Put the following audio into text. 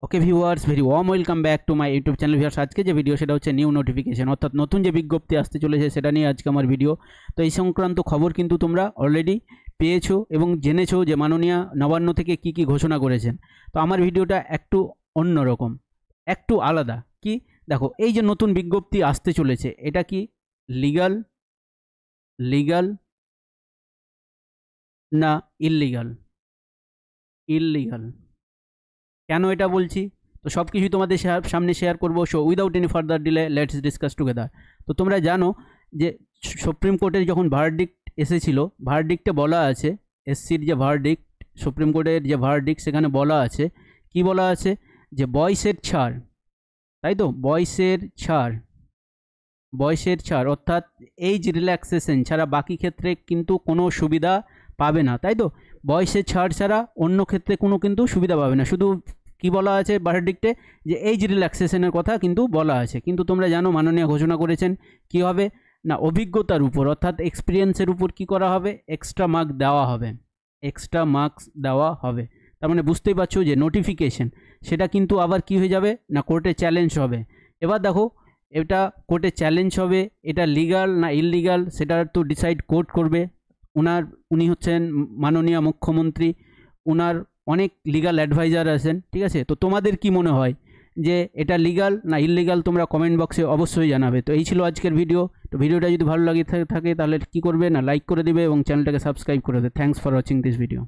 Okay viewers, very warm welcome back to my YouTube channel. Viewers, আজকে যে video সেটা হচ্ছে নিউ নোটিফিকেশন, অর্থাৎ নতুন যে বিজ্ঞপ্তি আসতে চলেছে সেটা নিয়ে আজকে আমার ভিডিও। তো এই সংক্রান্ত খবর কিন্তু তোমরা অলরেডি পেয়েছো এবং জেনেছো যে মাননীয় নবান্ন থেকে কি কি ঘোষণা করেছেন। তো আমার ভিডিওটা একটু অন্যরকম, একটু আলাদা। কি দেখো, এই যে নতুন বিজ্ঞপ্তি আসতে চলেছে, এটা কি লিগাল লিগাল না ইললিগাল? ইললিগাল। কেন এটা বলছি, তো সব কিছুই তোমাদের সামনে শেয়ার করবো। So without any further delay let's discuss together. তো তোমরা জানো যে সুপ্রিম কোর্টের যখন ভার্ডিক্ট এসেছিল, ভার্ডিক্টে বলা আছে, এসসির যে ভার্ডিক্ট, সুপ্রিম কোর্টের যে ভার্ডিক্ট, সেখানে বলা আছে, কি বলা আছে, যে বয়সের ছাড়, তাই তো, বয়সের ছাড় অর্থাৎ এইজ রিল্যাক্সেশন ছাড়া বাকি ক্ষেত্রে কিন্তু কোনো সুবিধা পাবে না, তাই তো। বয়সের ছাড় ছাড়া অন্য ক্ষেত্রে কোনো কিন্তু সুবিধা পাবে না। শুধু কি বলা আছে ভার্ডিক্টে, যে এইজ রিল্যাক্সেশনের কথা কিন্তু বলা আছে। কিন্তু তোমরা জানো মাননীয় ঘোষণা করেছেন কি হবে না, অভিজ্ঞতার উপর অর্থাৎ এক্সপিরিয়েন্সের উপর কি করা হবে, এক্সট্রা মার্কস দেওয়া হবে। তার মানে বুঝতেই পারছো যে নোটিফিকেশন সেটা কিন্তু আবার কি হয়ে যাবে না, কোর্টে চ্যালেঞ্জ হবে। এবার দেখো, এটা কোর্টে চ্যালেঞ্জ হবে, এটা লিগাল না ইললিগাল সেটা তো ডিসাইড কোর্ট করবে। উনি হচ্ছেন মাননীয় মুখ্যমন্ত্রী, উনার অনেক লিগাল অ্যাডভাইজার আছেন, ঠিক আছে। তো তোমাদের কি মনে হয় যে এটা লিগাল না ইললিগাল, তোমরা কমেন্ট বক্সে অবশ্যই জানাবে। তো এই ছিল আজকের ভিডিও। তো ভিডিওটা যদি ভালো লাগে থাকে তাহলে কি করবে না, লাইক করে দিবে এবং চ্যানেলটাকে সাবস্ক্রাইব করে দেবে। Thanks for watching this video.